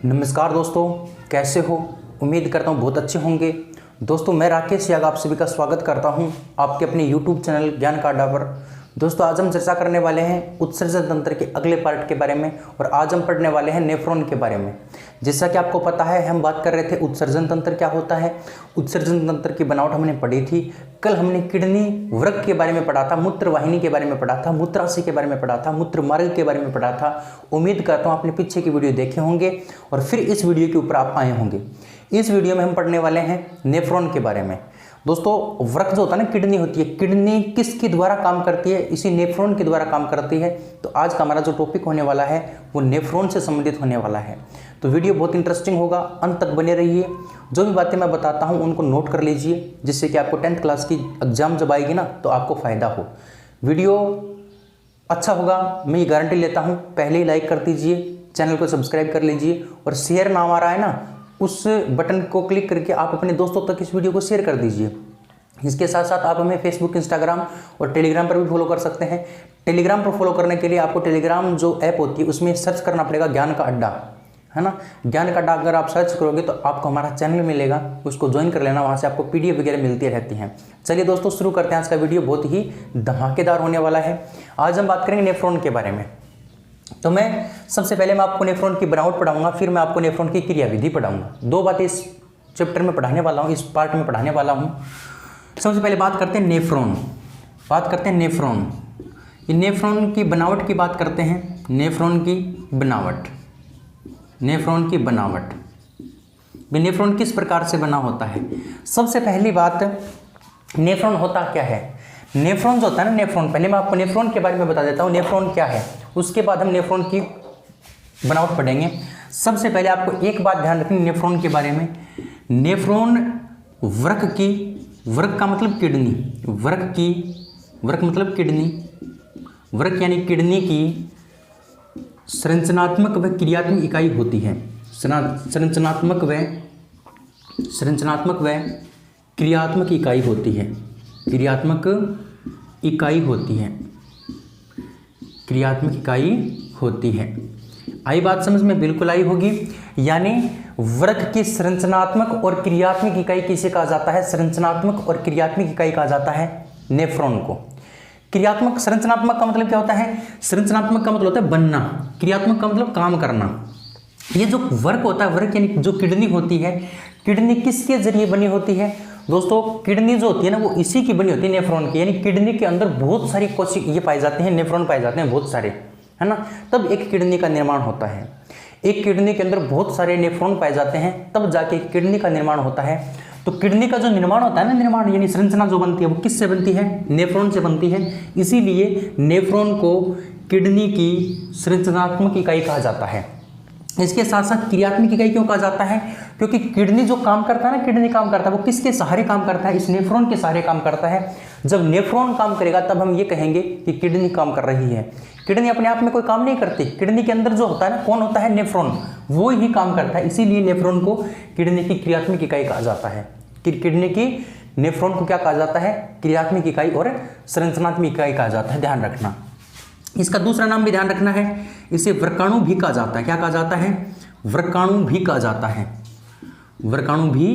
नमस्कार दोस्तों, कैसे हो? उम्मीद करता हूँ बहुत अच्छे होंगे। दोस्तों, मैं राकेश याग आप सभी का स्वागत करता हूँ आपके अपने यूट्यूब चैनल ज्ञान का अड्डा पर। दोस्तों, आज हम चर्चा करने वाले हैं उत्सर्जन तंत्र के अगले पार्ट के बारे में और आज हम पढ़ने वाले हैं नेफ्रॉन के बारे में। जैसा कि आपको पता है, हम बात कर रहे थे उत्सर्जन तंत्र क्या होता है। उत्सर्जन तंत्र की बनावट हमने पढ़ी थी। कल हमने किडनी वृक्क के बारे में पढ़ा था, मूत्र वाहिनी के बारे में पढ़ा था, मूत्राशय के बारे में पढ़ा था, मूत्र मार्ग के बारे में पढ़ा था। उम्मीद करता हूँ आपने पीछे की वीडियो देखे होंगे और फिर इस वीडियो के ऊपर आप आए होंगे। इस वीडियो में हम पढ़ने वाले हैं नेफ्रॉन के बारे में। दोस्तों, वृक्क जो होता है ना, किडनी होती है, किडनी किसके द्वारा काम करती है? इसी नेफ्रॉन के द्वारा काम करती है। तो आज का हमारा जो टॉपिक होने वाला है वो नेफ्रॉन से संबंधित होने वाला है। तो वीडियो बहुत इंटरेस्टिंग होगा, अंत तक बने रहिए। जो भी बातें मैं बताता हूँ उनको नोट कर लीजिए, जिससे कि आपको 10th क्लास की एग्जाम जब आएगी ना तो आपको फ़ायदा हो। वीडियो अच्छा होगा, मैं ये गारंटी लेता हूँ। पहले ही लाइक कर दीजिए, चैनल को सब्सक्राइब कर लीजिए और शेयर नाम आ रहा है ना, उस बटन को क्लिक करके आप अपने दोस्तों तक इस वीडियो को शेयर कर दीजिए। इसके साथ साथ आप हमें फेसबुक, इंस्टाग्राम और टेलीग्राम पर भी फॉलो कर सकते हैं। टेलीग्राम पर फॉलो करने के लिए आपको टेलीग्राम जो ऐप होती है उसमें सर्च करना पड़ेगा ज्ञान का अड्डा, है ना। ज्ञान का अड्डा अगर आप सर्च करोगे तो आपको हमारा चैनल मिलेगा, उसको ज्वाइन कर लेना, वहाँ से आपको PDF वगैरह मिलती रहती हैं। चलिए दोस्तों, शुरू करते हैं। आज का वीडियो बहुत ही धमाकेदार होने वाला है। आज हम बात करेंगे नेफ्रॉन के बारे में। तो मैं सबसे पहले मैं आपको नेफ्रॉन की बनावट पढ़ाऊंगा, फिर मैं आपको नेफ्रॉन की क्रियाविधि पढ़ाऊंगा। दो बातें इस चैप्टर में पढ़ाने वाला हूँ, इस पार्ट में पढ़ाने वाला हूँ। सबसे पहले बात करते हैं नेफ्रॉन। बात करते हैं नेफ्रॉन। ये नेफ्रॉन की बनावट की बात करते हैं। नेफ्रॉन की बनावट, नेफ्रॉन की बनावट, नेफ्रॉन किस प्रकार से बना होता है? सबसे पहली बात, नेफ्रॉन होता क्या है? नेफ्रॉन जो होता है ना, नेफ्रॉन, पहले मैं आपको नेफ्रॉन के बारे में बता देता हूँ नेफ्रॉन क्या है, उसके बाद हम नेफ्रॉन की बनावट पढ़ेंगे। सबसे पहले आपको एक बात ध्यान रखनी नेफ्रॉन के बारे में। नेफ्रॉन वृक्क की, वृक्क का मतलब किडनी, वृक्क की, वृक्क मतलब किडनी, वृक्क यानी किडनी की संरचनात्मक व क्रियात्मक इकाई होती है। संरचनात्मक व क्रियात्मक इकाई होती है। क्रियात्मक इकाई होती है, क्रियात्मक इकाई होती है। आई बात समझ में? बिल्कुल आई होगी। यानी वृक्क की संरचनात्मक और क्रियात्मक इकाई किसे कहा जाता है? संरचनात्मक और क्रियात्मक इकाई कहा जाता है नेफ्रॉन को। क्रियात्मक, संरचनात्मक का मतलब क्या होता है? संरचनात्मक का मतलब होता है बनना, क्रियात्मक का मतलब काम करना। ये जो वृक्क होता है, वृक्क यानी जो किडनी होती है, किडनी किसके जरिए बनी होती है? दोस्तों, किडनी जो होती है ना वो इसी की बनी होती है, नेफ्रॉन की। यानी किडनी के अंदर बहुत सारी कोशिका ये पाए जाते हैं, नेफ्रॉन पाए जाते हैं बहुत सारे, है ना। तब एक किडनी का निर्माण होता है। एक किडनी के अंदर बहुत सारे नेफ्रॉन पाए जाते हैं, तब जाके किडनी का निर्माण होता है। तो किडनी का जो निर्माण होता है ना, निर्माण यानी संरचना जो बनती है वो किससे बनती है? नेफ्रॉन से बनती है। इसीलिए नेफ्रॉन को किडनी की संरचनात्मक इकाई कहा जाता है। इसके साथ साथ क्रियात्मक इकाई क्यों कहा जाता है? क्योंकि किडनी जो काम करता है ना, किडनी काम करता है वो किसके सहारे काम करता है? इस नेफ्रॉन के सहारे काम करता है। जब नेफ्रॉन काम करेगा तब हम ये कहेंगे कि किडनी काम कर रही है। किडनी अपने आप में कोई काम नहीं करती, किडनी के अंदर जो होता है ना, कौन होता है? नेफ्रॉन, वो ही काम करता है। इसीलिए नेफ्रॉन को किडनी की क्रियात्मक इकाई कहा जाता है। किडनी की नेफ्रॉन को क्या कहा जाता है? क्रियात्मक इकाई और संरचनात्मक इकाई कहा जाता है, ध्यान रखना। इसका दूसरा नाम भी ध्यान रखना है, इसे वृक्काणु भी कहा जाता है। क्या कहा जाता है? वृक्काणु भी कहा जाता है। वृक्काणु भी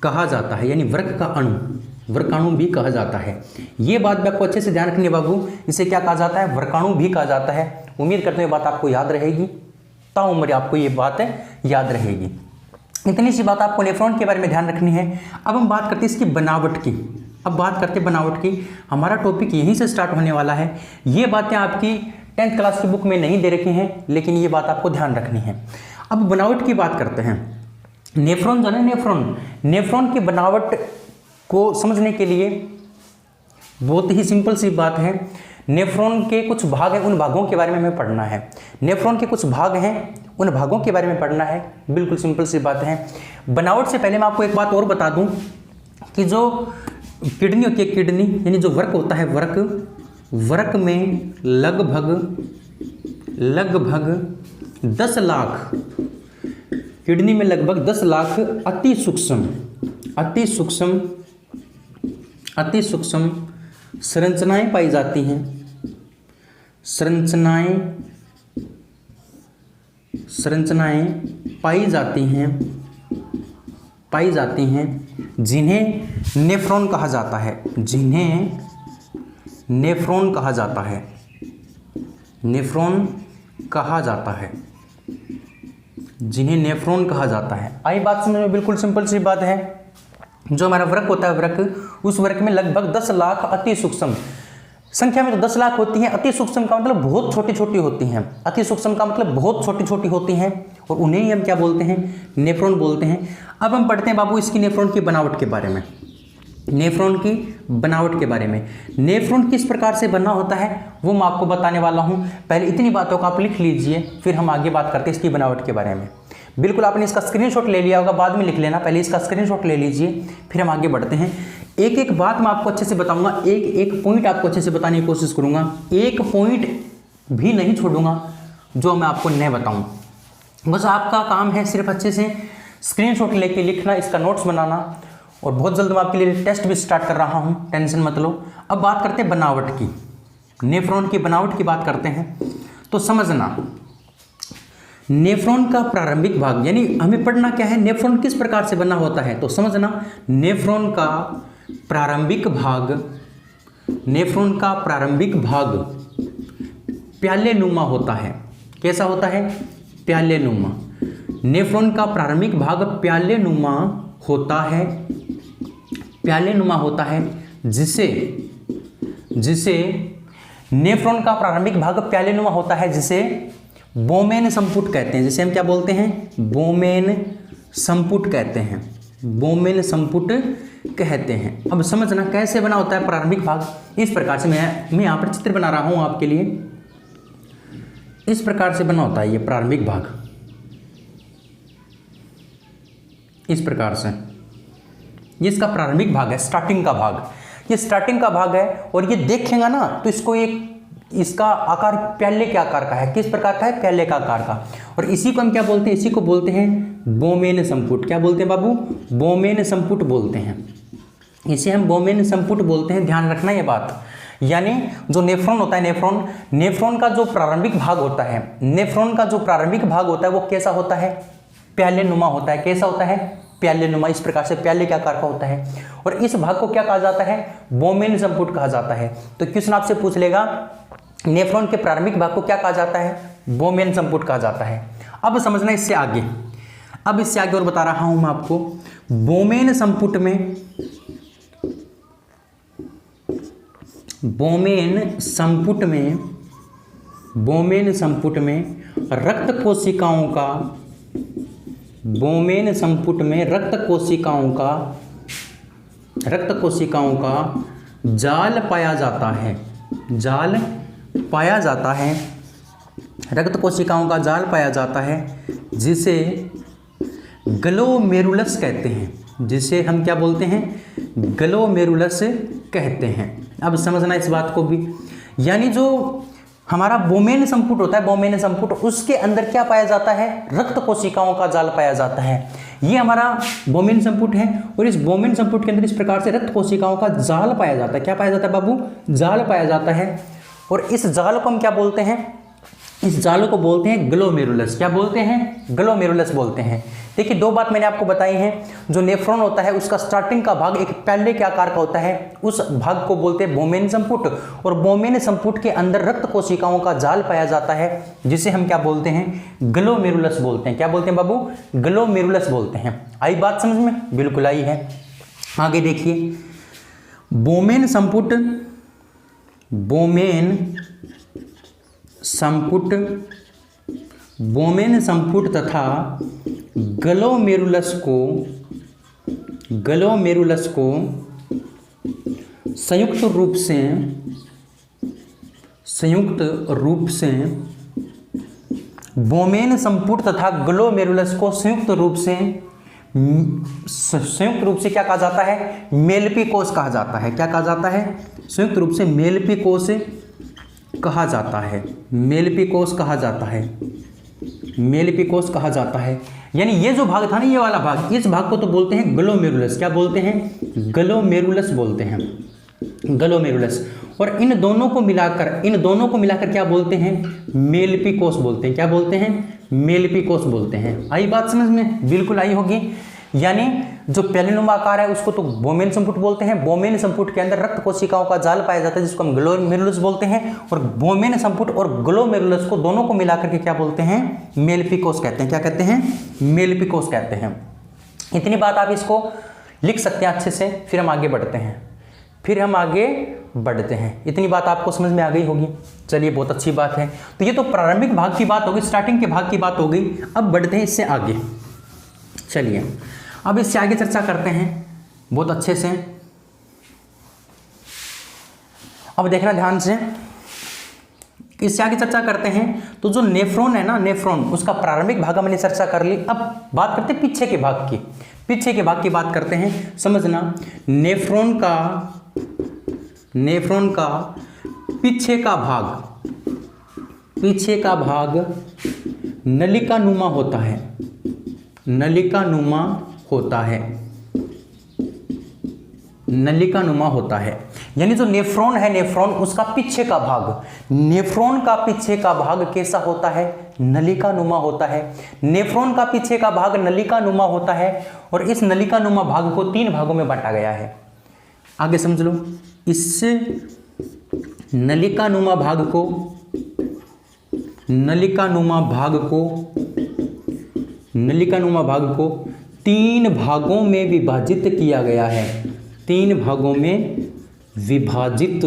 कहा जाता है, यानी वृक्क का अणु, वृक्काणु भी कहा जाता है। ये बात भी आपको अच्छे से ध्यान रखनी है बाबू, इसे क्या कहा जाता है? वृक्काणु भी कहा जाता है। उम्मीद करते हैं ये बात आपको याद रहेगी, ताउम्र आपको ये बात याद रहेगी। इतनी सी बात आपको नेफ्रॉन के बारे में ध्यान रखनी है। अब हम बात करते हैं इसकी बनावट की। अब बात करते हैं बनावट की। हमारा टॉपिक यहीं से स्टार्ट होने वाला है। ये बातें आपकी 10th क्लास की बुक में नहीं दे रखी हैं, लेकिन ये बात आपको ध्यान रखनी है। अब बनावट की बात करते हैं। नेफ्रॉन जो है, नेफ्रॉन की बनावट को समझने के लिए बहुत ही सिंपल सी बात है। नेफ्रॉन के कुछ भाग हैं, उन भागों के बारे में हमें पढ़ना है। नेफ्रॉन के कुछ भाग हैं, उन भागों के बारे में पढ़ना है। बिल्कुल सिंपल सी बात है। बनावट से पहले मैं आपको एक बात और बता दूं कि जो किडनी होती है, किडनी यानी जो वृक्क होता है, वृक्क में लगभग 10 लाख, किडनी में लगभग 10 लाख अति सूक्ष्म संरचनाएं पाई संरचनाएं पाई जाती हैं जिन्हें नेफ्रॉन कहा जाता है, जिन्हें नेफ्रॉन कहा जाता है, नेफ्रॉन कहा जाता है, जिन्हें नेफ्रॉन कहा जाता है। आई बात समझ में? बिल्कुल सिंपल सी बात है। जो हमारा वृक्क होता है, वृक्क, उस वृक्क में लगभग 10 लाख अति सूक्ष्म संख्या में तो 10 लाख होती हैं। अति सूक्ष्म का मतलब बहुत छोटी छोटी होती हैं, अति सूक्ष्म का मतलब बहुत छोटी छोटी होती हैं, और उन्हें ही हम क्या बोलते हैं? नेफ्रॉन बोलते हैं। अब हम पढ़ते हैं बाबू इसकी नेफ्रॉन की बनावट के बारे में। नेफ्रॉन की बनावट के बारे में, नेफ्रॉन किस प्रकार से बना होता है वो मैं आपको बताने वाला हूं। पहले इतनी बातों को आप लिख लीजिए, फिर हम आगे बात करते हैं इसकी बनावट के बारे में। बिल्कुल आपने इसका स्क्रीनशॉट ले लिया होगा, बाद में लिख लेना, पहले इसका स्क्रीनशॉट ले लीजिए, फिर हम आगे बढ़ते हैं। एक एक बात मैं आपको अच्छे से बताऊंगा, एक एक पॉइंट आपको अच्छे से बताने की कोशिश करूंगा, एक पॉइंट भी नहीं छोड़ूंगा जो मैं आपको नहीं बताऊं। बस आपका काम है सिर्फ अच्छे से स्क्रीनशॉट लेके लिखना, इसका नोट्स बनाना, और बहुत जल्द मैं आपके लिए टेस्ट भी स्टार्ट कर रहा हूं, टेंशन मत लो। अब बात करते हैं बनावट की, नेफ्रॉन की बनावट की बात करते हैं। तो समझना, नेफ्रॉन का प्रारंभिक भाग, यानी हमें पढ़ना क्या है, नेफ्रॉन किस प्रकार से बना होता है। तो समझना, नेफ्रॉन का प्रारंभिक भाग, नेफ्रॉन का प्रारंभिक भाग प्यालेनुमा होता है। कैसा होता है? प्यालेनुमा। नेफ्रॉन का प्रारंभिक भाग प्यालेनुमा होता है, प्यालेनुमा होता है, जिसे नेफ्रॉन का प्रारंभिक भाग प्यालेनुमा होता है, जिसे बोमेन संपुट कहते हैं। जिसे हम क्या बोलते हैं? बोमेन संपुट कहते हैं, बोमेन संपुट कहते हैं। अब समझना कैसे बना होता है प्रारंभिक भाग। इस प्रकार से मैं यहाँ पर चित्र बना रहा हूँ आपके लिए। इस प्रकार से बना होता है ये प्रारंभिक भाग, इस प्रकार से। ये इसका प्रारंभिक भाग है, स्टार्टिंग का भाग। ये स्टार्टिंग का भाग है, और ये देखेंगे ना तो इसको एक, इसका आकार प्याले के आकार का है। किस प्रकार का है? प्याले का आकार का। और इसी को हम क्या बोलते हैं? इसी को बोलते हैं बोमेन संपुट। क्या बोलते हैं बाबू? बोमेन संपुट बोलते हैं। इसे हम बोमेन संपुट बोलते हैं, ध्यान रखना ये बात। यानी जो नेफ्रॉन होता है, नेफ्रॉन का जो प्रारंभिक भाग होता है, नेफ्रॉन का जो प्रारंभिक भाग होता है वो कैसा होता है? प्यालेनुमा होता है। कैसा होता है? प्यालेनुमा। इस प्रकार से प्याले के आकार का होता है। और इस भाग को क्या कहा जाता है? बोमेन संपुट कहा जाता है। तो क्वेश्चन आपसे पूछ लेगा, नेफ्रॉन के प्रारंभिक भाग को क्या कहा जाता है? बोमेन संपुट कहा जाता है। अब समझना इससे आगे, अब इससे आगे और बता रहा हूं मैं आपको। बोमेन संपुट में, बोमेन संपुट में रक्त कोशिकाओं का, बोमेन संपुट में रक्त कोशिकाओं का जाल पाया जाता है, जाल पाया जाता है, रक्त कोशिकाओं का जाल पाया जाता है, जिसे ग्लोमेरुलस कहते हैं। जिसे हम क्या बोलते हैं? ग्लोमेरुलस कहते हैं। अब समझना इस बात को भी, यानी जो हमारा बोमेन संपुट होता है, बोमेन संपुट, उसके अंदर क्या पाया जाता है? रक्त कोशिकाओं का जाल पाया जाता है। ये हमारा बोमेन संपुट है, और इस बोमेन संपुट के अंदर इस प्रकार से रक्त कोशिकाओं का जाल पाया जाता है। क्या पाया जाता है बाबू? जाल पाया जाता है। और इस जाल को हम क्या बोलते हैं? इस जाल को बोलते हैं ग्लोमेरुलस। क्या बोलते हैं? ग्लोमेरुलस बोलते हैं। देखिए, दो बात मैंने आपको बताई है। जो नेफ्रॉन होता है उसका स्टार्टिंग का भाग एक प्याले के आकार का होता है, उस भाग को बोलते हैं बोमेन संपुट। और बोमेन संपुट के अंदर रक्त कोशिकाओं का जाल पाया जाता है, जिसे हम क्या बोलते हैं? ग्लोमेरुलस बोलते हैं। क्या बोलते हैं बाबू? ग्लोमेरुलस बोलते हैं। आई बात समझ में? बिल्कुल आई है। आगे देखिए, बोमेन संपुट, बोमेन संपुट तथा ग्लोमेरुलस को संयुक्त रूप से बोमेन संपुट तथा ग्लोमेरुलस को संयुक्त रूप से क्या कहा जाता है? मेलपी कोश कहा जाता है। क्या कहा जाता है? संयुक्त रूप से मेलपी कोश कहा जाता है। मेलपी कोश कहा जाता है, मेलपी कोश कहा जाता है। यानी ये जो भाग था ना, ये वाला भाग, इस भाग को तो बोलते हैं ग्लोमेरुलस। क्या बोलते हैं? ग्लोमेरुलस बोलते हैं, ग्लोमेरुलस। और इन दोनों को मिलाकर क्या बोलते हैं? मेलपी कोश बोलते हैं। क्या बोलते हैं? मेलिफिकोस बोलते हैं। आई बात समझ में? बिल्कुल आई होगी। यानी जो प्यालेनुमा आकार है उसको तो बोमेन संपुट बोलते हैं। बोमेन संपुट के अंदर रक्त कोशिकाओं का जाल पाया जाता है जिसको हम ग्लोमेरुलस बोलते हैं, और बोमेन संपुट और ग्लोमेरुलस को दोनों को मिलाकर के क्या बोलते हैं? मेलिफिकोस कहते हैं। क्या कहते हैं? मेलिफिकोस कहते हैं। इतनी बात आप इसको लिख सकते हैं अच्छे से। फिर हम आगे बढ़ते हैं। इतनी बात आपको समझ में आ गई होगी। चलिए, बहुत अच्छी बात है। तो ये तो प्रारंभिक भाग की बात होगी, स्टार्टिंग के भाग की बात हो गई। अब बढ़ते हैं इससे आगे। चलिए, अब इससे आगे चर्चा करते हैं बहुत अच्छे से। अब देखना ध्यान से, इससे आगे चर्चा करते हैं। तो जो नेफ्रॉन है ना, नेफ्रॉन, उसका प्रारंभिक भाग हमने चर्चा कर ली। अब बात करते हैं पीछे के भाग की। पीछे के भाग की बात करते हैं। समझना, नेफ्रॉन का पीछे का भाग नलिकानुमा होता है। नलिकानुमा होता है। यानी जो नेफ्रॉन है, नेफ्रॉन उसका पीछे का भाग, नेफ्रॉन का पीछे का भाग कैसा होता है? नलिकानुमा होता है। नेफ्रॉन का पीछे का भाग नलिकानुमा होता है, और इस नलिकानुमा भाग को 3 भागों में बांटा गया है। आगे समझ लो। इस नलिकानुमा भाग को 3 भागों में विभाजित किया गया है। 3 भागों में विभाजित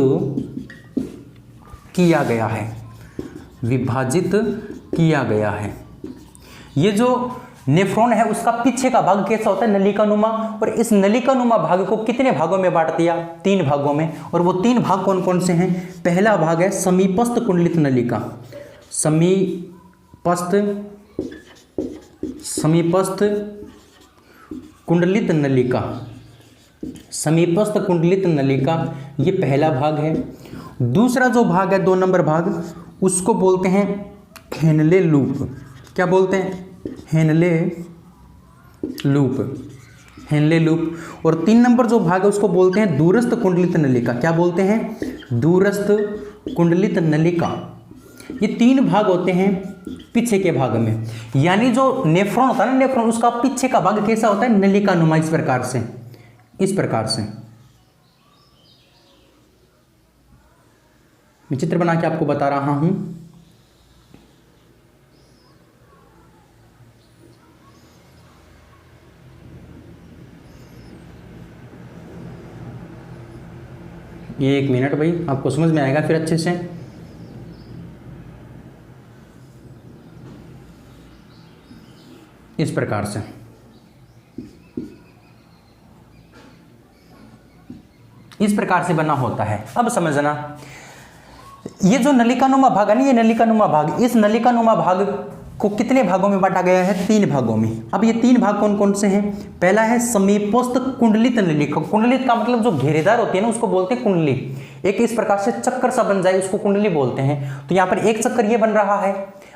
किया गया है। ये जो नेफ्रॉन है उसका पीछे का भाग कैसा होता है? नलिकानुमा। और इस नलिकानुमा भाग को कितने भागों में बांट दिया? 3 भागों में। और वो 3 भाग कौन कौन से हैं? पहला भाग है समीपस्थ कुंडलित नलिका। समीपस्थ कुंडलित नलिका, ये पहला भाग है। दूसरा जो भाग है 2 नंबर भाग, उसको बोलते हैं हेनले लूप। क्या बोलते हैं? Henle loop. और 3 नंबर जो भाग है उसको बोलते हैं दूरस्थ कुंडलित नलिका। क्या बोलते हैं? दूरस्थ कुंडलित नलिका। ये 3 भाग होते हैं पीछे के भाग में। यानी जो नेफ्रॉन होता है ना, नेफ्रॉन, उसका पीछे का भाग कैसा होता है? नलिकानुमा। इस प्रकार से मैं चित्र बना के आपको बता रहा हूं। ये 1 मिनट भाई, आपको समझ में आएगा फिर अच्छे से। इस प्रकार से बना होता है। अब समझना, ये जो नलिकानुमा भाग है ना, ये नलिकानुमा भाग, इस नलिकानुमा भाग को कितने भागों में बांटा गया है? 3 भागों में। अब ये 3 भाग कौन कौन से हैं? पहला है समीपस्थ कुंडलित नलिका। कुंडलित का मतलब जो घेरेदार होती है ना, उसको बोलते हैं कुंडली। एक इस प्रकार से चक्कर सा बन जाए उसको कुंडली बोलते हैं। तो यहाँ पर एक चक्कर ये बन रहा है।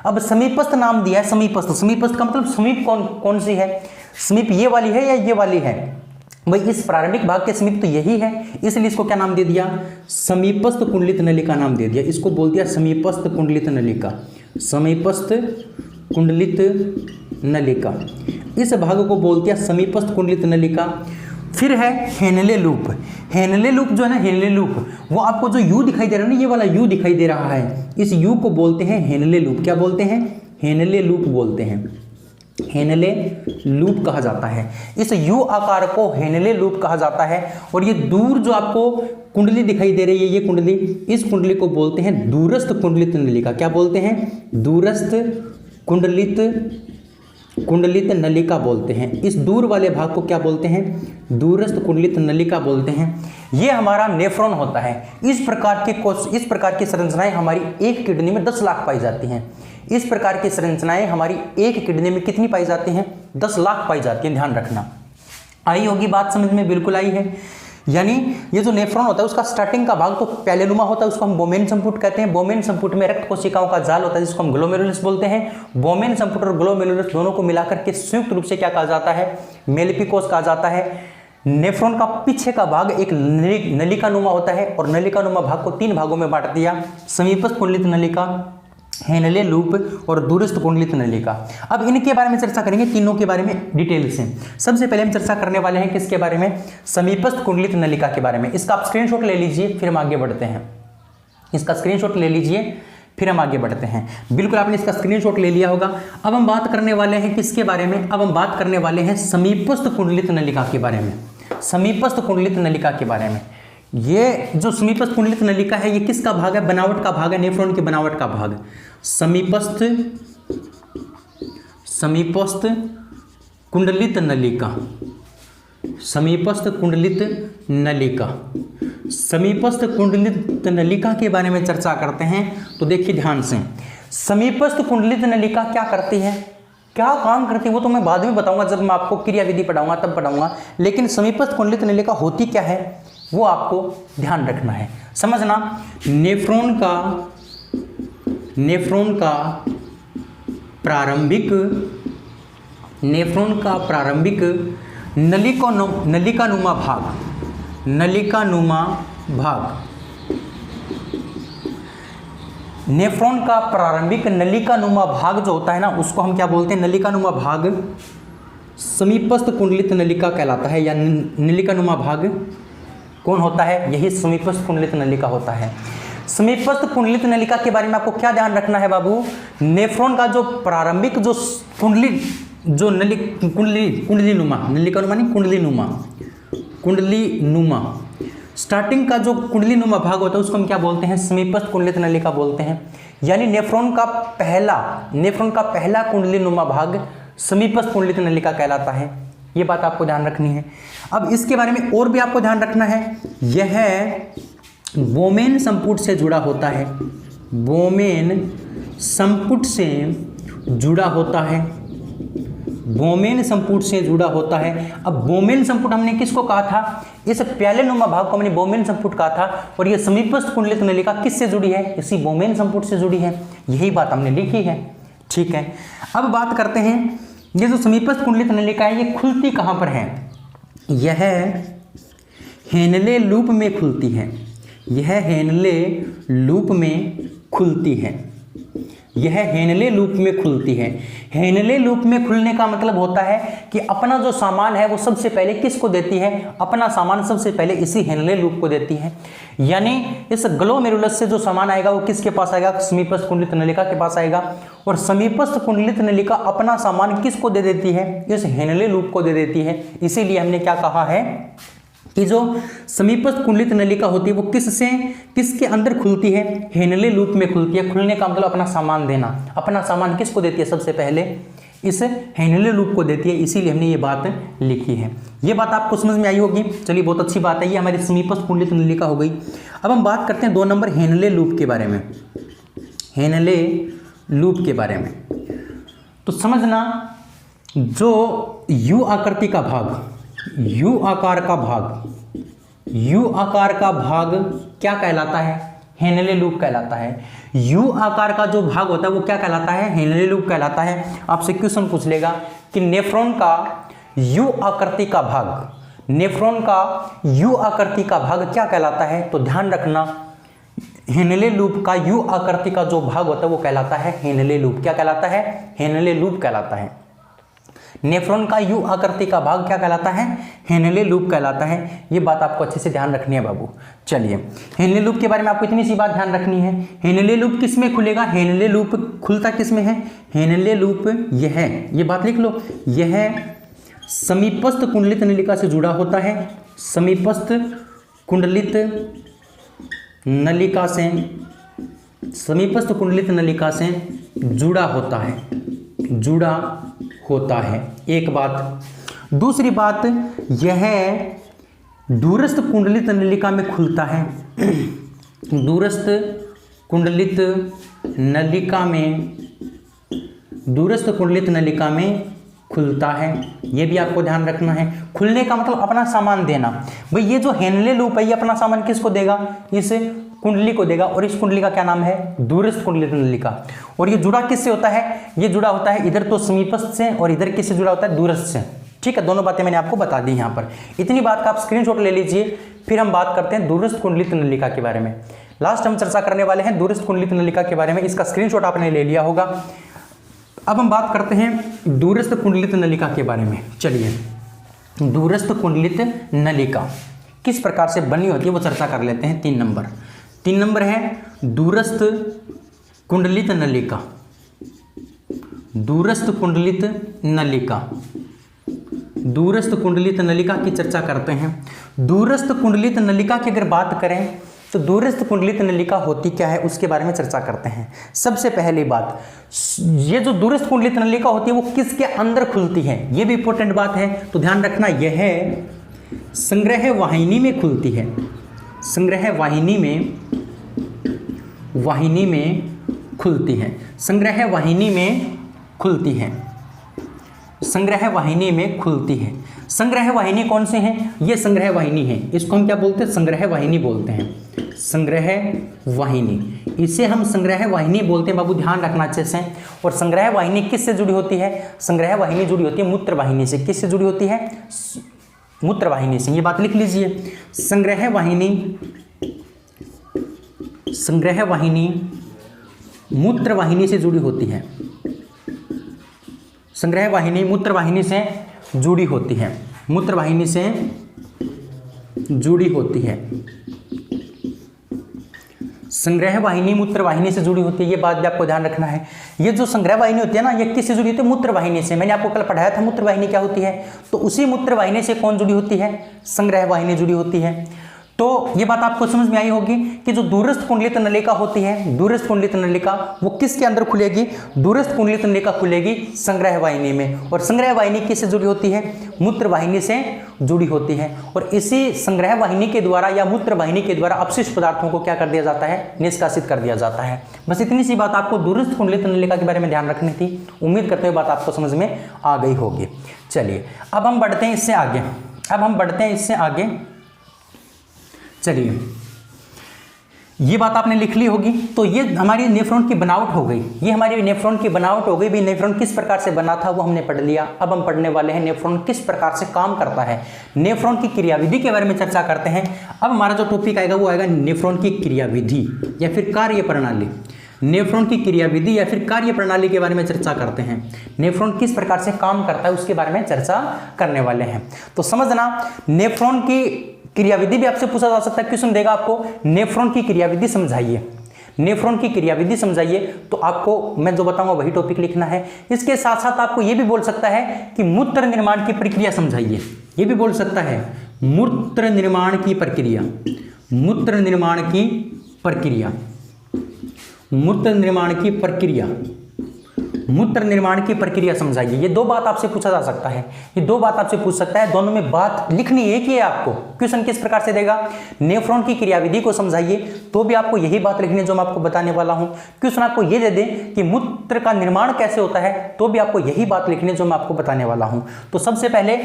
अब समीपस्थ नाम दिया है, समीपस्थ का मतलब समीप कौन सी है? समीप ये वाली है या ये वाली है? भाई इस प्रारंभिक भाग के समीप तो यही है, इसलिए इसको क्या नाम दे दिया? समीपस्थ कुंडलित नलिका नाम दे दिया। इसको बोल दिया समीपस्थ कुंडलित नलिका। समीपस्थ कुंडलित नलिका, इस भाग को बोलते हैं समीपस्थ कुंडलित नलिका। फिर है हेनले लूप। हेनले लूप जो है ना, हेनले लूप, वो आपको जो यू दिखाई दे रहा है ना, ये वाला यू दिखाई दे रहा है, इस यू को बोलते हैं हेनले लूप। क्या बोलते हैं? हेनले लूप बोलते हैं। हेनले लूप कहा जाता है। इस यू आकार को हेनले लूप कहा जाता है। और ये दूर जो आपको कुंडली दिखाई दे रही है, ये कुंडली, इस कुंडली को बोलते हैं दूरस्थ कुंडलित नलिका। क्या बोलते हैं? दूरस्थ कुंडलित नलिका बोलते हैं। इस दूर वाले भाग को क्या बोलते हैं? दूरस्थ कुंडलित नलिका बोलते हैं। ये हमारा नेफ्रॉन होता है। इस प्रकार की संरचनाएं हमारी एक किडनी में 10 लाख पाई जाती हैं। इस प्रकार की संरचनाएं हमारी एक किडनी में कितनी पाई जाती हैं? 10 लाख पाई जाती हैं। ध्यान रखना। आई होगी बात समझ में? बिल्कुल आई है। यानी ये जो नेफ्रॉन होता है उसका स्टार्टिंग का भाग तो पैलेनुमा होता है, उसको हम बोमेन संपुट कहते हैं। बोमेन संपुट में रक्त कोशिकाओं का जाल होता है जिसको हम ग्लोमेरुलस बोलते हैं। बोमेन संपुट और ग्लोमेरुलस दोनों को मिलाकर के संयुक्त रूप से क्या कहा जाता है? मेलिफिकोस कहा जाता है। नेफ्रॉन का पीछे का भाग एक नलिकानुमा होता है, और नलिकानुमा भाग को 3 भागों में बांट दिया। समीपस्थ कुंडलित नलिका, हेनले लूप और दूरस्थ कुंडलित नलिका। अब इनके बारे में चर्चा करेंगे, तीनों के बारे में डिटेल से। सबसे पहले हम चर्चा करने वाले हैं किसके बारे में, समीपस्थ कुंडलित नलिका के बारे में। इसका आप स्क्रीनशॉट ले लीजिए, फिर हम आगे बढ़ते हैं। इसका स्क्रीनशॉट ले लीजिए, फिर हम आगे बढ़ते हैं। बिल्कुल आपने इसका स्क्रीनशॉट ले लिया होगा। अब हम बात करने वाले हैं किसके बारे में, अब हम बात करने वाले हैं समीपस्थ कुंडलित नलिका के बारे में। समीपस्थ कुंडलित नलिका के बारे में, ये जो समीपस्थ कुंडलित नलिका है ये किसका भाग है, बनावट का भाग है, नेफ्रॉन की बनावट का भाग। समीपस्थ कुंडलित नलिका, समीपस्थ कुंडलित नलिका, समीपस्थ कुंडलित नलिका के बारे में चर्चा करते हैं। तो देखिए ध्यान से, समीपस्थ कुंडलित नलिका क्या करती है, क्या काम करती है, वो तो मैं बाद में बताऊंगा, जब मैं आपको क्रियाविधि पढ़ाऊंगा तब पढ़ाऊंगा। लेकिन समीपस्थ कुंडलित नलिका होती क्या है वो आपको ध्यान रखना है, समझना। नेफ्रॉन का प्रारंभिक नलिकानुमा भाग, नेफ्रॉन का प्रारंभिक नलिकानुमा भाग जो होता है ना, उसको हम क्या बोलते हैं, नलिकानुमा भाग समीपस्थ कुंडलित नलिका कहलाता है। या नलिकानुमा भाग कौन होता है, यही समीपस्थ कुंडलित नलिका होता है। समीपस्थ कुंडलित नलिका के बारे में आपको क्या ध्यान रखना है बाबू, नेफ्रॉन का जो प्रारंभिक जो कुंडलीनुमा स्टार्टिंग का जो कुंडलीनुमा भाग होता है उसको हम क्या बोलते हैं, समीपस्थ कुंडलित नलिका बोलते हैं। यानी नेफ्रॉन का पहला कुंडलीनुमा भाग समीपस्थ कुंडलित नलिका कहलाता है। ये बात आपको ध्यान रखनी है। अब इसके बारे में और भी आपको ध्यान रखना है, यह बोमेन संपुट से जुड़ा होता है, बोमेन संपुट से जुड़ा होता है, बोमेन संपुट से जुड़ा होता है। अब बोमेन संपुट हमने किसको कहा था, इस प्यालेनुमा भाग को हमने बोमेन संपुट कहा था। और ये समीपस्थ कुंडलित नलिका किससे जुड़ी है, इसी बोमेन संपुट से जुड़ी है। यही बात हमने लिखी है, ठीक है। अब बात करते हैं, ये जो समीपस्थ कुंडलित नलिका है ये खुलती कहाँ पर है, यह हेनले लूप में खुलती है, यह हेनले लूप में खुलती है, यह हेनले लूप में खुलती है। हेनले लूप में खुलने का मतलब होता है कि अपना जो सामान है वो सबसे पहले किसको देती है, अपना सामान सबसे पहले इसी हेनले लूप को देती है। यानी इस ग्लोमेरुलस से जो सामान आएगा वो किसके पास आएगा, समीपस्थ कुंडलित नलिका के पास आएगा। और समीपस्थ कुंडलित नलिका अपना सामान किसको दे देती है, इस हेनले लूप को दे देती है। इसीलिए हमने क्या कहा है कि जो समीपस्थ कुंडलित नलिका होती है वो किसके अंदर खुलती है, हेनले लूप में खुलती है। खुलने का मतलब अपना सामान देना, अपना सामान किसको देती है, सबसे पहले इस हेनले लूप को देती है। इसीलिए हमने ये बात लिखी है। ये बात आपको समझ में आई होगी, चलिए बहुत अच्छी बात है। ये हमारी समीपस्थ कुंडलित नलिका हो गई। अब हम बात करते हैं 2 नंबर हेनले लूप के बारे में, हेनले लूप के बारे में। तो समझना, जो यू आकृति का भाग, यू आकार का भाग क्या कहलाता है, हेनले लूप कहलाता है। यू आकार का जो भाग होता है वो क्या कहलाता है, हेनले लूप कहलाता है। आपसे क्वेश्चन पूछ लेगा कि नेफ्रॉन का यू आकृति का भाग, नेफ्रॉन का यू आकृति का भाग क्या कहलाता है, तो ध्यान रखना, हेनले लूप का यू आकृति का जो भाग होता है वो कहलाता है हेनले लूप। क्या कहलाता है, हेनले लूप कहलाता है। नेफ्रॉन का यू आकृति का भाग क्या कहलाता है, हेनले लूप कहलाता है। ये बात आपको अच्छे से ध्यान रखनी है बाबू। चलिए, हेनले लूप के बारे में आपको इतनी सी बात ध्यान रखनी है। हेनले लूप किस में खुलेगा, हेनले लूप खुलता किस में है, हेनले लूप यह, ये बात लिख लो, यह समीपस्थ कुंडलित नलिका से जुड़ा होता है, समीपस्थ कुंडलित नलिका से, समीपस्थ कुंडलित नलिका से जुड़ा होता है, जुड़ा होता है। एक बात। दूसरी बात, यह दूरस्थ कुंडलित नलिका में खुलता है, दूरस्थ कुंडलित नलिका में, दूरस्थ कुंडलित नलिका में खुलता है। यह भी आपको ध्यान रखना है। खुलने का मतलब अपना सामान देना। भाई ये जो हेनले लूप है ये अपना सामान किसको देगा, इस कुंडली को देगा। और इस कुंडली का क्या नाम है, दूरस्थ कुंडलित नलिका। और ये जुड़ा किससे होता है, ये जुड़ा होता है इधर तो समीपस्थ से और इधर किससे जुड़ा होता है, दूरस्थ से। ठीक है, दोनों बातें मैंने आपको बता दी यहाँ पर। इतनी बात का आप स्क्रीनशॉट ले लीजिए। फिर हम बात करते हैं दूरस्थ कुंडलित नलिका के बारे में। लास्ट हम चर्चा करने वाले हैं दूरस्थ कुंडलित नलिका के बारे में। इसका स्क्रीनशॉट आपने ले लिया होगा। अब हम बात करते हैं दूरस्थ कुंडलित नलिका के बारे में। चलिए, दूरस्थ कुंडलित नलिका किस प्रकार से बनी होती है वो चर्चा कर लेते हैं। 3 नंबर है दूरस्थ कुंडलित नलिका। दूरस्थ कुंडलित नलिका, दूरस्थ कुंडलित नलिका की चर्चा करते हैं। दूरस्थ कुंडलित नलिका की अगर बात करें तो दूरस्थ कुंडलित नलिका होती क्या है उसके बारे में चर्चा करते हैं। सबसे पहली बात, ये जो दूरस्थ कुंडलित नलिका होती है वो किसके अंदर खुलती है, ये भी इंपॉर्टेंट बात है, तो ध्यान रखना। यह है संग्रह वाहिनी में खुलती है। संग्रह वाहिनी में खुलती है। संग्रह वाहिनी में खुलती है। संग्रह वाहिनी में खुलती है। संग्रह वाहिनी कौन से हैं? ये संग्रह वाहिनी है। इसको हम क्या बोलते हैं? संग्रह वाहिनी बोलते हैं। संग्रह वाहिनी, इसे हम संग्रह वाहिनी बोलते हैं। बाबू ध्यान रखना अच्छे से। और संग्रह वाहिनी किससे जुड़ी होती है? संग्रह वाहिनी जुड़ी होती है मूत्र वाहिनी से। किससे जुड़ी होती है? मूत्र वाहिनी से। ये बात लिख लीजिए। संग्रह वाहिनी मूत्र वाहिनी से जुड़ी होती है। संग्रह वाहिनी मूत्र वाहिनी से जुड़ी होती है। मूत्र वाहिनी से जुड़ी होती है। संग्रह वाहिनी मूत्र वाहिनी से जुड़ी होती है, ये बात भी आपको ध्यान रखना है। ये जो संग्रह वाहिनी होती है ना, ये किससे जुड़ी होती है? मूत्र वाहिनी से। मैंने आपको कल पढ़ाया था मूत्र वाहिनी क्या होती है, तो उसी मूत्र वाहिनी से कौन जुड़ी होती है? संग्रह वाहिनी जुड़ी होती है। तो ये बात आपको समझ में आई होगी कि जो दूरस्थ कुंडलित नलिका होती है, दूरस्थ कुंडलित नलिका वो किसके अंदर खुलेगी? दूरस्थ कुंडलित नलिका खुलेगी संग्रह वाहिनी में। और संग्रह वाहिनी किससे जुड़ी होती है? मूत्र वाहिनी से जुड़ी होती है। और इसी संग्रह वाहिनी के द्वारा या मूत्र वाहिनी के द्वारा अपशिष्ट पदार्थों को क्या कर दिया जाता है? निष्कासित कर दिया जाता है। बस इतनी सी बात आपको दूरस्थ कुंडलित नलिका के बारे में ध्यान रखनी थी। उम्मीद करते हुए बात आपको समझ में आ गई होगी। चलिए, अब हम बढ़ते हैं इससे आगे। चलिए, ये बात आपने लिख ली होगी। तो ये हमारी नेफ्रॉन की बनावट हो गई। ये हमारी नेफ्रॉन की बनावट हो गई। भाई नेफ्रॉन किस प्रकार से बना था वो हमने पढ़ लिया। अब हम पढ़ने वाले हैं नेफ्रॉन किस प्रकार से काम करता है। नेफ्रॉन की क्रियाविधि के बारे में चर्चा करते हैं। अब हमारा जो टॉपिक आएगा वो आएगा नेफ्रॉन की क्रियाविधि या फिर कार्य प्रणाली। नेफ्रॉन की क्रियाविधि या फिर कार्य प्रणाली के बारे में चर्चा करते हैं। नेफ्रॉन किस प्रकार से काम करता है उसके बारे में चर्चा करने वाले हैं। तो समझना, नेफ्रॉन की क्रियाविधि भी आपसे पूछा जा सकता है। क्वेश्चन देगा आपको, नेफ्रॉन की क्रियाविधि समझाइए। नेफ्रॉन की क्रियाविधि समझाइए, तो आपको मैं जो बताऊंगा वही टॉपिक लिखना है। इसके साथ साथ आपको यह भी बोल सकता है कि मूत्र निर्माण की प्रक्रिया समझाइए। ये भी बोल सकता है मूत्र निर्माण की प्रक्रिया। मूत्र निर्माण की प्रक्रिया, मूत्र निर्माण की प्रक्रिया, मूत्र निर्माण की प्रक्रिया समझाइए। ये 2 बात आपसे पूछा जा सकता है। ये 2 बात आपसे पूछ सकता है। दोनों में बात लिखनी एक ही है आपको। क्वेश्चन किस प्रकार से देगा? नेफ्रॉन की क्रियाविधि को समझाइए, तो भी आपको यही बात लिखनी है जो मैं आपको बताने वाला हूं। क्वेश्चन आपको ये दे दे कि मूत्र का निर्माण कैसे होता है, तो भी आपको यही बात लिखनी है जो मैं आपको बताने वाला हूं। तो सबसे पहले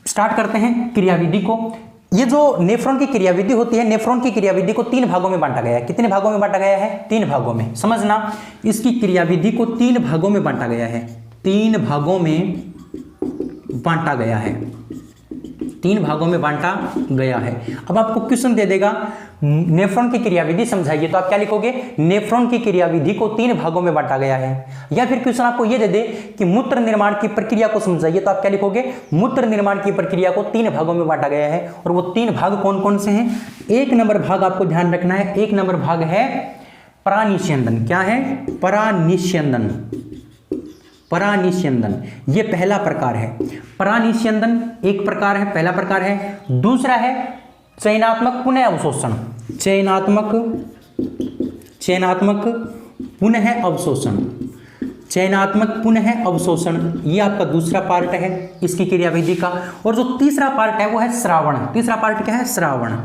स्टार्ट करते हैं क्रियाविधि को। ये जो नेफ्रॉन की क्रियाविधि होती है, नेफ्रॉन की क्रियाविधि को 3 भागों में बांटा गया है। कितने भागों में बांटा गया है? 3 भागों में। समझना, इसकी क्रियाविधि को 3 भागों में बांटा गया है। 3 भागों में बांटा गया है। 3 भागों में बांटा गया है। अब आपको क्वेश्चन दे देगा नेफ्रॉन की क्रियाविधि समझाइए, तो आप क्या लिखोगे? नेफ्रॉन की क्रियाविधि को 3 भागों में बांटा गया है। या फिर क्वेश्चन आपको यह दे दे कि मूत्र निर्माण की प्रक्रिया को समझाइए, तो आप क्या लिखोगे? मूत्र निर्माण की प्रक्रिया को 3 भागों में बांटा गया है। और वो 3 भाग कौन कौन से हैं? 1 नंबर भाग आपको ध्यान रखना है। 1 नंबर भाग है परानिस्यंदन। क्या है? परानिस्यंदन। परानिस्यंदन ये पहला प्रकार है। परानिस्यंदन एक प्रकार है, पहला प्रकार है। दूसरा है चयनात्मक पुनः अवशोषण। चयनात्मक पुनः अवशोषण। चयनात्मक पुनः अवशोषण, ये आपका दूसरा पार्ट है इसकी क्रियाविधि का। और जो तीसरा पार्ट है वो है श्रावण। तीसरा पार्ट क्या है? श्रावण।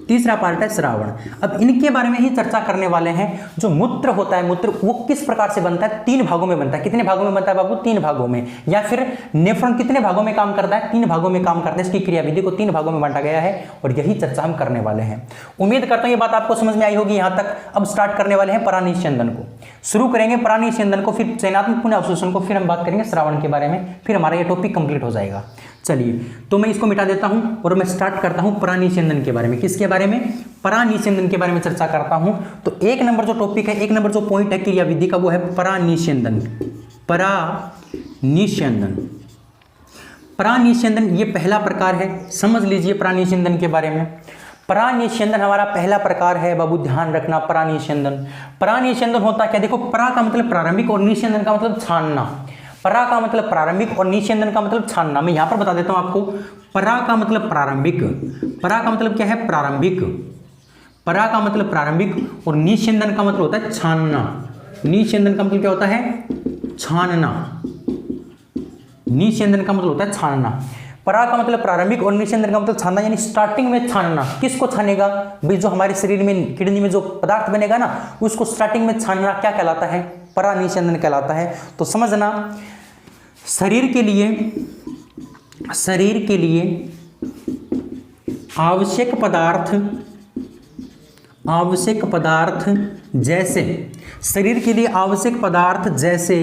तीसरा पार्ट है श्रावण। अब इनके बारे में ही चर्चा करने वाले हैं। जो मूत्र होता है, मूत्र वो किस प्रकार से बनता है? 3 भागों में बनता है। कितने भागों में बनता है बाबू? 3 भागों में। या फिर नेफ्रॉन कितने भागों में काम करता है? 3 भागों में काम करता है। इसकी क्रियाविधि को 3 भागों में बांटा गया है और यही चर्चा हम करने वाले हैं। उम्मीद करता हूं ये बात आपको समझ में आई होगी यहां तक। अब स्टार्ट करने वाले हैं परानिस्यंदन को। शुरू करेंगे परानिस्यंदन को, फिर चयनात्मक पुनः अवशोषण को, फिर हम बात करेंगे श्रावण के बारे में। फिर हमारा ये टॉपिक कंप्लीट हो जाएगा। चलिए, तो मैं इसको मिटा देता हूं और मैं स्टार्ट करता हूं परानिस्यंदन के बारे में। किसके बारे में? परानिस्यंदन के बारे में चर्चा करता हूं। तो एक नंबर जो टॉपिक है, एक नंबर जो पॉइंट है क्रियाविधि का, वो है परानिस्यंदन। परानिस्यंदन, परानिस्यंदन ये पहला प्रकार है, समझ लीजिए परानिस्यंदन के बारे में। परानिस्यंदन हमारा पहला प्रकार है बाबू, ध्यान रखना। परानिस्यंदन, परानिस्यंदन होता क्या? देखो, परा का मतलब प्रारंभिक और निस्यंदन का मतलब छानना। परा का मतलब प्रारंभिक और निस्यंदन का मतलब छानना। मैं यहां पर बता देता हूं आपको। परा का मतलब प्रारंभिक, परा का मतलब क्या है? प्रारंभिक। परा का मतलब प्रारंभिक और निस्यंदन का मतलब होता है छानना। निस्यंदन का मतलब क्या होता है? छानना। निस्यंदन का मतलब होता है छानना। परा का मतलब प्रारंभिक और निस्यंदन का मतलब छानना, यानी स्टार्टिंग में छानना। किसको छानेगा भाई? जो हमारे शरीर में, किडनी में जो पदार्थ बनेगा ना, उसको स्टार्टिंग में छानना क्या कहलाता है? परानिस्यंदन कहलाता है। तो समझना, शरीर के लिए आवश्यक पदार्थ जैसे, शरीर के लिए आवश्यक पदार्थ जैसे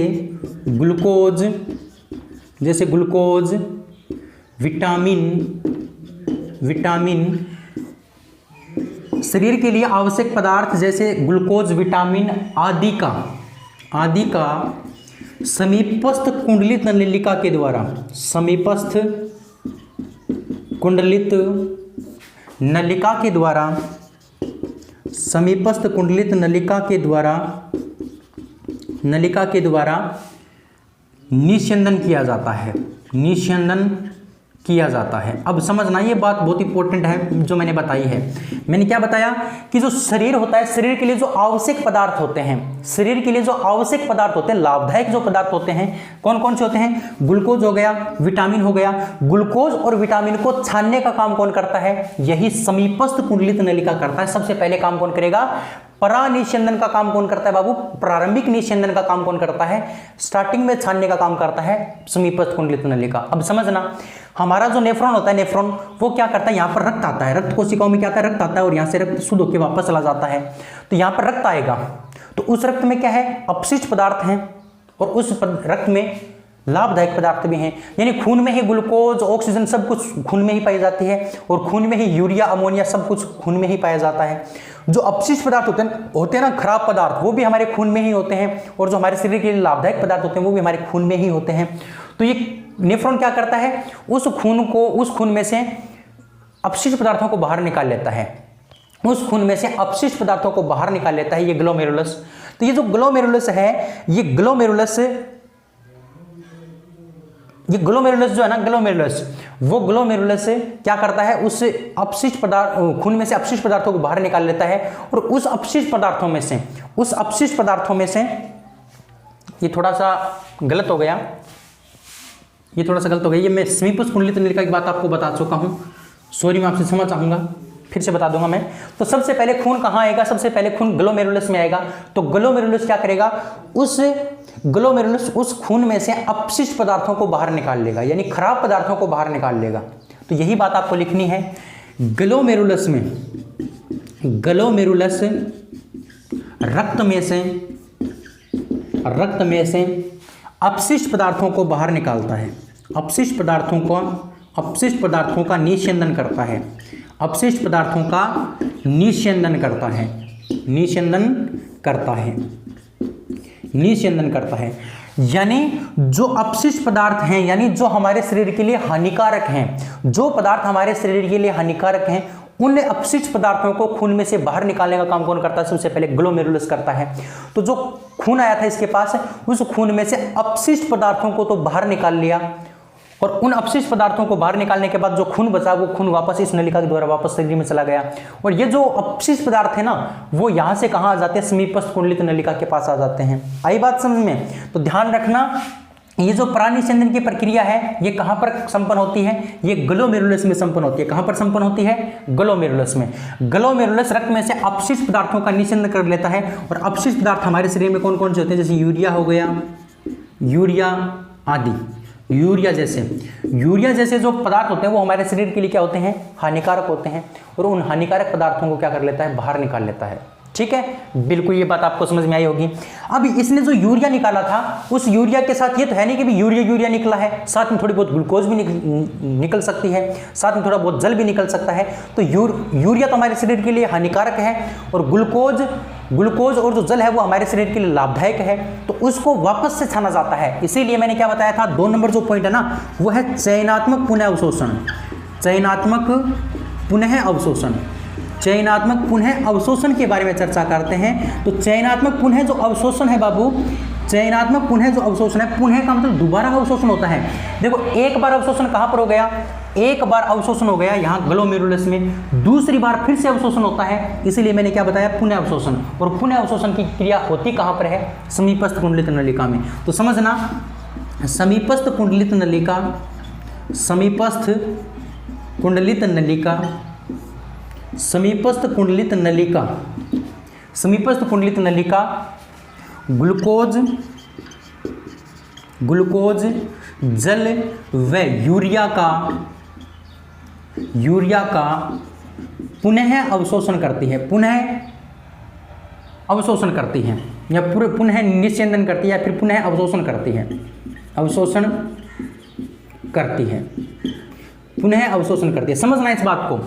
ग्लूकोज, विटामिन, शरीर के लिए आवश्यक पदार्थ जैसे ग्लूकोज, विटामिन आदि का समीपस्थ कुंडलित नलिका के द्वारा, समीपस्थ कुंडलित नलिका के द्वारा निस्यंदन किया जाता है। अब समझना, ये बात बहुत इंपॉर्टेंट है जो मैंने बताई है। मैंने क्या बताया कि जो शरीर होता है, शरीर के लिए जो आवश्यक पदार्थ होते हैं, लाभदायक जो पदार्थ होते हैं, कौन कौन से होते हैं? ग्लूकोज हो गया, विटामिन हो गया। ग्लूकोज और विटामिन को छानने का काम कौन करता है? यही समीपस्थ कुंडलित नलिका करता है। सबसे पहले काम कौन करेगा? परानिस्यंदन का काम कौन करता है बाबू? प्रारंभिक निस्यंदन का काम कौन करता है? स्टार्टिंग में छानने का काम करता है समीपस्थ कुंडलित नलिका। अब समझना, हमारा जो नेफ्रॉन होता है, नेफ्रॉन वो क्या करता है? यहाँ पर रक्त आता है, रक्त कोशिकाओं में क्या आता है? रक्त आता है, और यहाँ से रक्त शुद्ध होकर वापस चला जाता है। तो यहाँ पर रक्त आएगा, तो उस रक्त में क्या है? अपशिष्ट पदार्थ हैं, और उस रक्त में लाभदायक पदार्थ भी हैं। यानी खून में ही ग्लूकोज, ऑक्सीजन सब कुछ खून में ही पाई जाती है, और खून में ही यूरिया, अमोनिया सब कुछ खून में ही पाया जाता है। जो अपशिष्ट पदार्थ होते हैं ना, खराब पदार्थ, वो भी हमारे खून में ही होते हैं, और जो हमारे शरीर के लिए लाभदायक पदार्थ होते हैं वो भी हमारे खून में ही होते हैं। तो ये नेफ्रॉन क्या करता है? उस खून में से अपशिष्ट पदार्थों को बाहर निकाल लेता है। ये ग्लोमेरुलस। तो ये जो ग्लोमेरुलस है, ये ग्लोमेरुलस जो है ना, वो ग्लोमेरुलस क्या करता है? उस अपशिष्ट पदार्थ, खून में से अपशिष्ट पदार्थों को बाहर निकाल लेता है, और उस अपशिष्ट पदार्थों में से ये थोड़ा सा गलत हो गया, ये मैं समीपस्थ कुंडलित नलिका की बात आपको बता चुका हूं। सॉरी, मैं आपसे क्षमा चाहूंगा, फिर से बता दूंगा मैं। तो सबसे पहले खून कहाँ आएगा? सबसे पहले खून ग्लोमेरुलस में आएगा। तो ग्लोमेरुलस क्या करेगा? उस खून में से अपशिष्ट पदार्थों को बाहर निकाल लेगा, यानी खराब पदार्थों को बाहर निकाल लेगा। तो यही बात आपको लिखनी है। ग्लोमेरुलस रक्त में से अपशिष्ट पदार्थों को बाहर निकालता है, अपशिष्ट पदार्थों का निस्यंदन करता है, निस्यंदन करता है। यानी जो अपशिष्ट पदार्थ हैं, यानी जो हमारे शरीर के लिए हानिकारक हैं, जो पदार्थ हमारे शरीर के लिए हानिकारक हैं, उन अपशिष्ट पदार्थों को खून में से बाहर निकालने का काम कौन करता है? सबसे पहले ग्लोमेरुलस करता है। तो जो खून आया था इसके पास, उस खून में से अपशिष्ट पदार्थों को तो बाहर निकाल लिया, और उन अपशिष्ट पदार्थों को बाहर निकालने के बाद जो खून बचा, वो खून वापस इस नलिका के द्वारा वापस शरीर में चला गया। और ये जो अपशिष्ट पदार्थ है ना, वो यहाँ से कहाँ आ जाते हैं? समीपस्थ कुंडलित नलिका के पास आ जाते हैं। आई बात समझ में? तो ध्यान रखना, ये जो परानिस्यंदन की प्रक्रिया है, ये कहाँ पर संपन्न होती है? ये ग्लोमेरुलस में संपन्न होती है। कहाँ पर संपन्न होती है? ग्लोमेरुलस में। ग्लोमेरुलस रक्त में से अपशिष्ट पदार्थों का निस्यंदन कर लेता है, और अपशिष्ट पदार्थ हमारे शरीर में कौन कौन से होते हैं? जैसे यूरिया हो गया, यूरिया आदि। यूरिया जैसे जो पदार्थ होते हैं वो हमारे शरीर के लिए क्या होते हैं? हानिकारक होते हैं, और उन हानिकारक पदार्थों को क्या कर लेता है? बाहर निकाल लेता है। ठीक है, बिल्कुल ये बात आपको समझ में आई होगी। अब इसने जो यूरिया निकाला था, उस यूरिया के साथ ये तो है नहीं कि भी यूरिया निकला है, साथ में थोड़ी बहुत ग्लूकोज भी निकल सकती है, साथ में थोड़ा बहुत जल भी निकल सकता है। तो यूरिया तो हमारे शरीर के लिए हानिकारक है, और ग्लूकोज और जो जल है वो हमारे शरीर के लिए लाभदायक है। तो उसको वापस से छाना जाता है। इसीलिए मैंने क्या बताया था, 2 नंबर जो पॉइंट है ना, वो है चयनात्मक पुनः अवशोषण। चयनात्मक पुनः अवशोषण, चयनात्मक पुनः अवशोषण के बारे में चर्चा करते हैं। तो चयनात्मक पुनः जो अवशोषण है बाबू, चयनात्मक पुनः जो अवशोषण है, पुनः का मतलब दोबारा अवशोषण होता है। देखो एक बार अवशोषण कहाँ पर हो गया, एक बार अवशोषण हो गया यहाँ ग्लोमेरुलस में, दूसरी बार फिर से अवशोषण होता है। इसीलिए मैंने क्या बताया, पुनः अवशोषण। और पुनः अवशोषण की क्रिया होती कहाँ पर है, समीपस्थ कुंडलित नलिका में। तो समझना, समीपस्थ कुंडलित नलिका, समीपस्थ कुंडलित नलिका, समीपस्थ कुंडलित नलिका, समीपस्थ कुंडलित नलिका ग्लूकोज, जल व यूरिया का पुनः अवशोषण करती है, पुनः अवशोषण करती है, या पुनः निस्यंदन करती है, या फिर पुनः अवशोषण करती है, अवशोषण करती है, पुनः अवशोषण करती है। समझना इस बात को,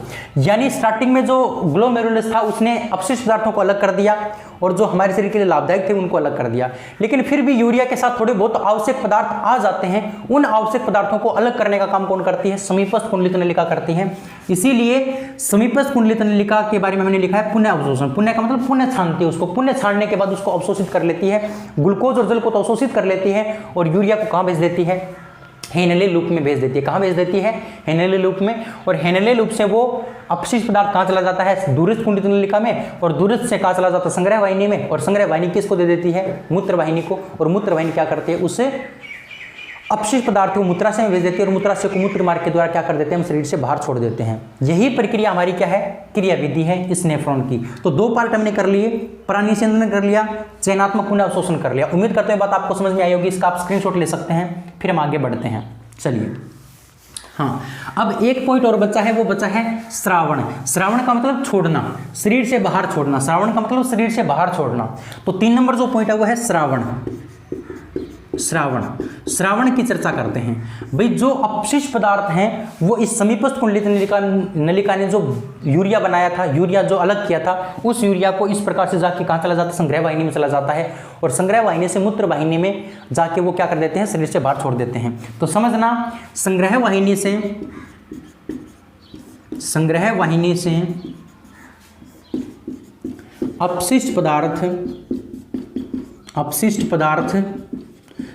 यानी स्टार्टिंग में जो ग्लोमेरुलस था उसने अपशिष्ट पदार्थों को अलग कर दिया, और जो हमारे शरीर के लिए लाभदायक थे उनको अलग कर दिया। लेकिन फिर भी यूरिया के साथ थोड़े बहुत आवश्यक पदार्थ आ जाते हैं, उन आवश्यक पदार्थों को अलग करने का काम कौन करती है, समीपस्थ कुंडलित नलिका करती है। इसीलिए समीपस्थ कुंडलित नलिका के बारे में हमने लिखा है पुनः अवशोषण। पुनः का मतलब पुनः छानती है उसको, पुनः छानने के बाद उसको अवशोषित कर लेती है, ग्लूकोज और जल को तो अवशोषित कर लेती है, और यूरिया को कहाँ भेज देती है, हेनले लूप में भेज देती है। कहाँ भेज देती है, हेनले लूप में। और हेनले लूप से वो अपशिष्ट पदार्थ कहाँ चला जाता है, दूरस्थ कुंडलित नलिका में, और दूरस्थ से कहाँ चला जाता है, संग्रह वाहिनी में। और संग्रह वाहिनी किसको दे देती है, मूत्र वाहिनी को। और मूत्र वाहिनी क्या करती है, उससे अपशिष्ट पदार्थ को मूत्राशय में भेज देती है, और मूत्राशय को मूत्र मार्ग के द्वारा क्या कर देते हैं, हम शरीर से बाहर छोड़ देते हैं। यही प्रक्रिया हमारी क्या है, क्रिया विधि है इस नेफ्रॉन की। तो 2 पार्ट हमने कर लिए, प्राणिसंदन कर लिया, चयनात्मक पुनः अवशोषण कर लिया। उम्मीद करते हैं बात आपको समझ में आई होगी। इसका आप स्क्रीनशॉट ले सकते हैं, फिर हम आगे बढ़ते हैं। चलिए, हाँ, अब एक पॉइंट और बचा है, वो बचा है श्रावण। श्रावण का मतलब छोड़ना, शरीर से बाहर छोड़ना। श्रावण का मतलब शरीर से बाहर छोड़ना। तो 3 नंबर जो पॉइंट है वो है श्रावण। श्रावण की चर्चा करते हैं। भाई जो अपशिष्ट पदार्थ हैं वो इस समीपस्थ कुंडलित नलिका ने जो यूरिया बनाया था, यूरिया जो अलग किया था, उस यूरिया को इस प्रकार से जाके कहाँ चला जाता है, संग्रह वाहिनी में चला जाता है। और संग्रह वाहिनी से मूत्र वाहिनी में जाके वो क्या कर देते हैं, शरीर से बाहर छोड़ देते हैं। तो समझना, संग्रह वाहिनी से अपशिष्ट पदार्थ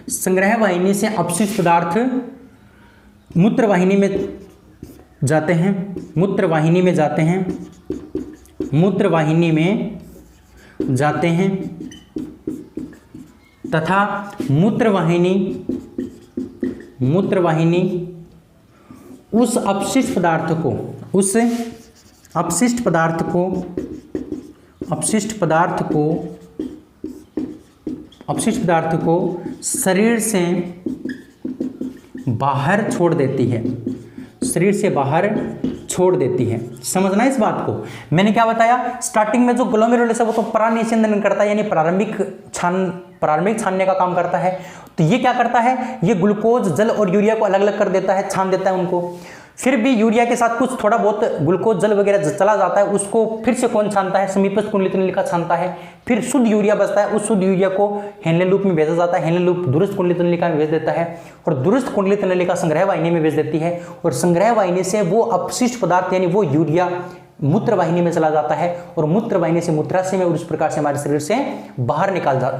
संग्रह वाहिनी से अपशिष्ट पदार्थ मूत्र वाहिनी में जाते हैं, मूत्र वाहिनी में जाते हैं तथा मूत्र वाहिनी उस अपशिष्ट पदार्थ को शरीर से बाहर छोड़ देती है, शरीर से बाहर छोड़ देती है। समझना इस बात को। मैंने क्या बताया, स्टार्टिंग में जो ग्लोमेरुलस है वो तो प्राणिसंदन करता है, यानी प्रारंभिक छानने का काम करता है। तो ये क्या करता है, ये ग्लूकोज, जल और यूरिया को अलग अलग कर देता है, छान देता है उनको। फिर भी यूरिया के साथ कुछ थोड़ा बहुत ग्लूकोज, जल वगैरह चला जाता है, उसको फिर से कौन छानता है, समीपस्थ कुंडलित नलिका छानता है। फिर शुद्ध यूरिया बचता है, उस शुद्ध यूरिया को हेनले लूप में भेजा जाता है, हेनले लूप दूरस्थ कुंडलित नलिका में भेज देता है, और दूरस्थ कुंडलित नलिका संग्रह वाहिनी में भेज देती है। और संग्रह वाहिनी से वो अपशिष्ट पदार्थ यानी वो यूरिया मूत्र वाहिनी में चला जाता है, और मूत्र वाहिनी से मूत्राशय में, और इस प्रकार से हमारे शरीर से बाहर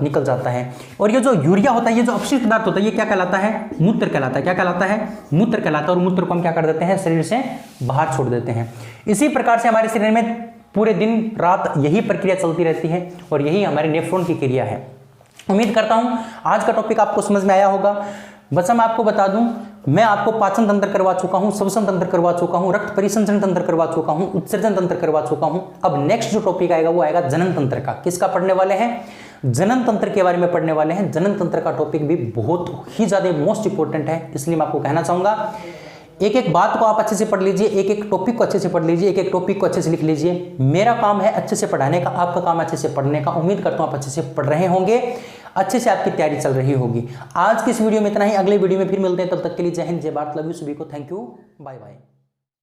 निकल जाता है। और ये जो यूरिया होता है, ये जो अपशिष्ट पदार्थ होता है, ये क्या कहलाता है, मूत्र कहलाता है। क्या कहलाता है, मूत्र कहलाता है। और मूत्र को हम क्या कर देते हैं, शरीर से बाहर छोड़ देते हैं। इसी प्रकार से हमारे शरीर में पूरे दिन रात यही प्रक्रिया चलती रहती है, और यही हमारे नेफ्रॉन की क्रिया है। उम्मीद करता हूं आज का टॉपिक आपको समझ में आया होगा। बस मैं आपको बता दूं, मैं आपको पाचन तंत्र करवा चुका हूं, श्वसन तंत्र करवा चुका हूं, रक्त परिसंचरण तंत्र करवा चुका हूं, उत्सर्जन तंत्र करवा चुका हूं। अब नेक्स्ट जो टॉपिक आएगा वो आएगा जनन तंत्र का। किसका पढ़ने वाले हैं, जनन तंत्र के बारे में पढ़ने वाले हैं। जनन तंत्र का टॉपिक भी बहुत ही ज्यादा मोस्ट इंपॉर्टेंट है, इसलिए मैं आपको कहना चाहूंगा एक एक बात को आप अच्छे से पढ़ लीजिए, एक एक टॉपिक को अच्छे से पढ़ लीजिए, एक एक टॉपिक को अच्छे से लिख लीजिए। मेरा काम है अच्छे से पढ़ाने का, आपका काम अच्छे से पढ़ने का। उम्मीद करता हूं आप अच्छे से पढ़ रहे होंगे, अच्छे से आपकी तैयारी चल रही होगी। आज की इस वीडियो में इतना ही, अगले वीडियो में फिर मिलते हैं। तब तक के लिए जय हिंद, जय भारत, लव यू सभी को, थैंक यू, बाय बाय।